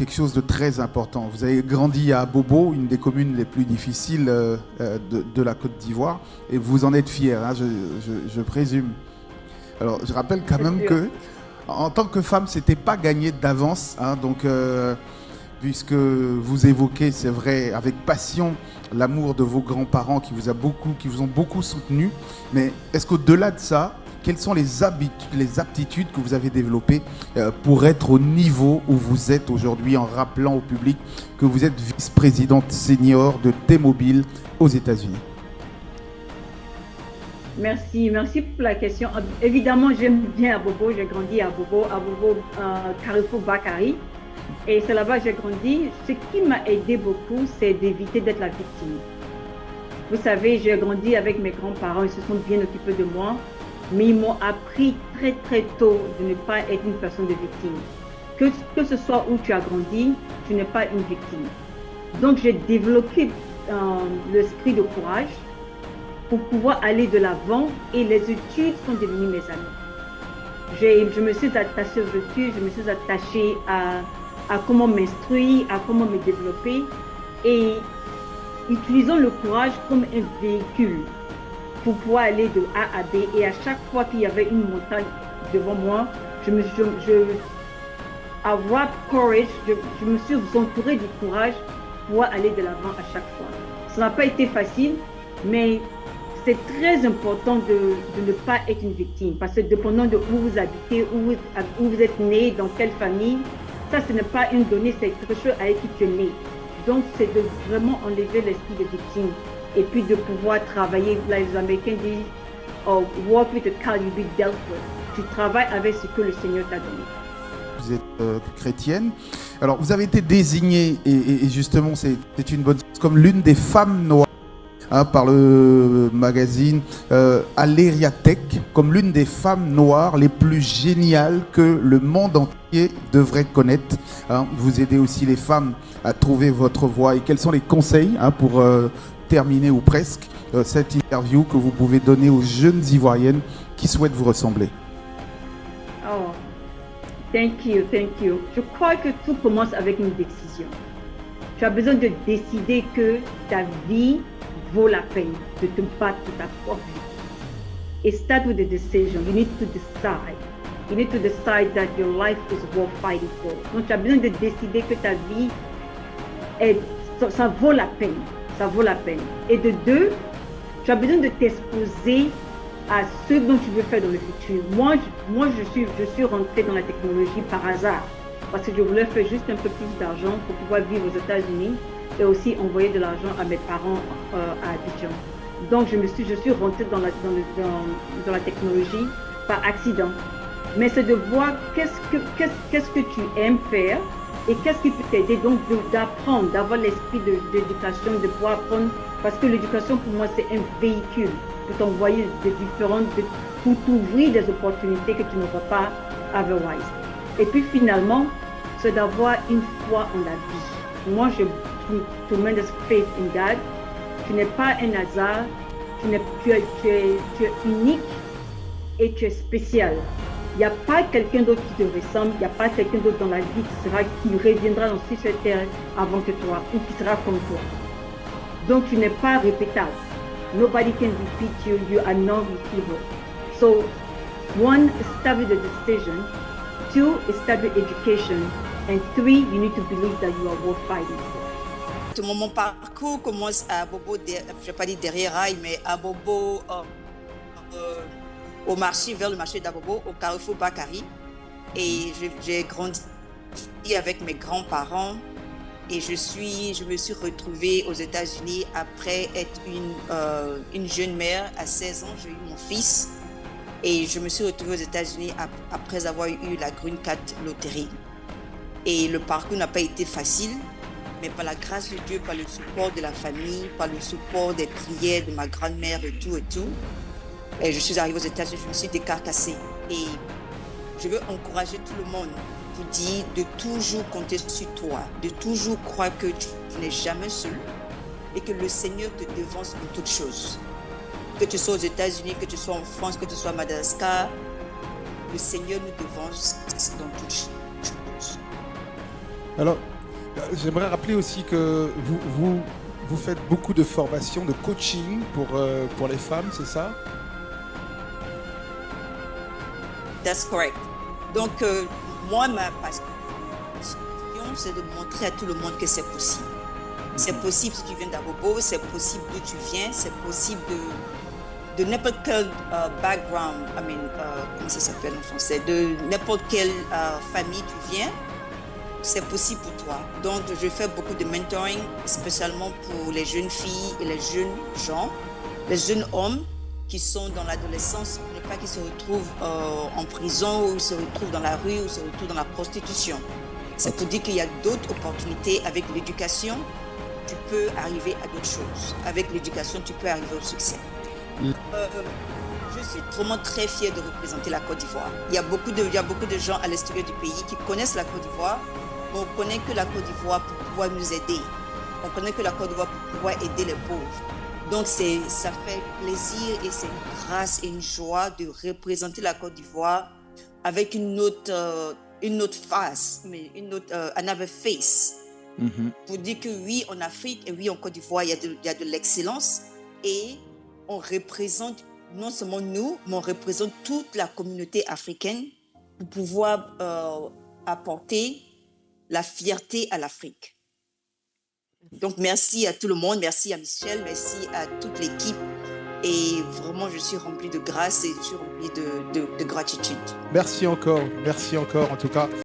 quelque chose de très important. Vous avez grandi à Abobo, une des communes les plus difficiles de la Côte d'Ivoire, et vous en êtes fier, hein, je présume. Alors, je rappelle quand même que, en tant que femme, c'était pas gagné d'avance, hein, donc, puisque vous évoquez, c'est vrai, avec passion, l'amour de vos grands-parents qui vous ont beaucoup soutenu. Mais est-ce qu'au-delà de ça, quelles sont les aptitudes que vous avez développées pour être au niveau où vous êtes aujourd'hui, en rappelant au public que vous êtes vice-présidente senior de T-Mobile aux États-Unis? Merci pour la question. Évidemment, j'aime bien Abobo. J'ai grandi à Abobo, Carrefour Bakary. Et c'est là-bas que j'ai grandi. Ce qui m'a aidé beaucoup, c'est d'éviter d'être la victime. Vous savez, j'ai grandi avec mes grands-parents. Ils se sont bien occupés de moi. Mais ils m'ont appris très très tôt de ne pas être une personne de victime. Que ce soit où tu as grandi, tu n'es pas une victime. Donc j'ai développé l'esprit de courage pour pouvoir aller de l'avant, et les études sont devenues mes amies. Je me suis attachée aux études, je me suis attachée à comment m'instruire, à comment me développer, et utilisons le courage comme un véhicule pour pouvoir aller de A à B. Et à chaque fois qu'il y avait une montagne devant moi, avoir courage, je me suis entourée du courage pour pouvoir aller de l'avant à chaque fois. Ça n'a pas été facile, mais c'est très important de ne pas être une victime, parce que dépendant de où vous habitez, où vous êtes né, dans quelle famille, ça ce n'est pas une donnée, c'est quelque chose avec qui tu es né. Donc c'est de vraiment enlever l'esprit de victime et puis de pouvoir travailler. Là, les Américains disent oh, walk with the card you be dealt with. Tu travailles avec ce que le Seigneur t'a donné. Vous êtes chrétienne. Alors vous avez été désignée, et justement c'est une bonne chose, comme l'une des femmes noires, hein, par le magazine Aleria Tech, comme l'une des femmes noires les plus géniales que le monde entier devrait connaître. Hein. Vous aidez aussi les femmes à trouver votre voie. Et quels sont les conseils, hein, pour terminer ou presque cette interview que vous pouvez donner aux jeunes Ivoiriennes qui souhaitent vous ressembler? Oh, thank you. Je crois que tout commence avec une décision. Tu as besoin de décider que ta vie vaut la peine de te battre pour ta propre vie. It starts with a decision. You need to decide. You need to decide that your life is worth fighting for. Donc tu as besoin de décider que ta vie ça vaut la peine. Ça vaut la peine. Et de deux, tu as besoin de t'exposer à ce dont tu veux faire dans le futur. Moi je suis rentrée dans la technologie par hasard, parce que je voulais faire juste un peu plus d'argent pour pouvoir vivre aux États-Unis et aussi envoyer de l'argent à mes parents à Abidjan. Donc je suis rentrée dans la technologie par accident. Mais c'est de voir qu'est-ce que tu aimes faire et qu'est-ce qui peut t'aider, donc d'apprendre, d'avoir l'esprit d'éducation, de pouvoir apprendre, parce que l'éducation pour moi c'est un véhicule pour t'envoyer pour t'ouvrir des opportunités que tu n'auras pas otherwise. Et puis finalement, c'est d'avoir une foi en la vie. Moi, j'ai tremendous faith in God. Tu n'es pas un hasard, tu es unique et tu es spécial. Il n'y a pas quelqu'un d'autre qui te ressemble, il n'y a pas quelqu'un d'autre dans la vie qui reviendra sur cette terre avant que toi, ou qui sera comme toi. Donc tu n'es pas répétable. Nobody can repeat you, you are not repeatable. So, one, start with a decision. Two, start with education. And three, you need to believe that you are worth fighting for. Mon parcours commence à Abobo, je ne vais pas dire derrière Rail, mais à Abobo, au marché, vers le marché d'Abobo, au Carrefour Bakary. Et j'ai grandi avec mes grands-parents, et je me suis retrouvée aux États-Unis après être une jeune mère. À 16 ans, j'ai eu mon fils, et je me suis retrouvée aux États-Unis après avoir eu la Green Card Lottery. Et le parcours n'a pas été facile, mais par la grâce de Dieu, par le support de la famille, par le support des prières de ma grand-mère et tout, et je suis arrivée aux États-Unis, je me suis décarcassée. Et je veux encourager tout le monde pour dire de toujours compter sur toi, de toujours croire que tu n'es jamais seul et que le Seigneur te devance en toutes choses. Que tu sois aux États-Unis, que tu sois en France, que tu sois à Madagascar, le Seigneur nous devance dans toutes choses. Alors, j'aimerais rappeler aussi que vous faites beaucoup de formations, de coaching pour les femmes, c'est ça? That's correct. Donc, moi, ma passion, c'est de montrer à tout le monde que c'est possible. C'est possible si tu viens d'Abobo, c'est possible d'où tu viens, c'est possible de n'importe quel background, comment ça s'appelle en français, de n'importe quelle famille tu viens, c'est possible pour toi. Donc, je fais beaucoup de mentoring, spécialement pour les jeunes filles et les jeunes gens, les jeunes hommes qui sont dans l'adolescence, pour ne pas qu'ils se retrouvent en prison ou ils se retrouvent dans la rue ou se retrouvent dans la prostitution. C'est pour dire qu'il y a d'autres opportunités avec l'éducation. Tu peux arriver à d'autres choses. Avec l'éducation, tu peux arriver au succès. Je suis vraiment très fière de représenter la Côte d'Ivoire. Il y a beaucoup de gens à l'extérieur du pays qui connaissent la Côte d'Ivoire, mais on ne connaît que la Côte d'Ivoire pour pouvoir nous aider. On ne connaît que la Côte d'Ivoire pour pouvoir aider les pauvres. Donc, ça fait plaisir et c'est une grâce et une joie de représenter la Côte d'Ivoire avec une autre face, mais another face. Pour dire que oui, en Afrique et oui, en Côte d'Ivoire, il y a de l'excellence et on représente non seulement nous, mais on représente toute la communauté africaine pour pouvoir apporter la fierté à l'Afrique. Donc, merci à tout le monde, merci à Michel, merci à toute l'équipe. Et vraiment, je suis remplie de grâce et je suis remplie de gratitude. Merci encore en tout cas.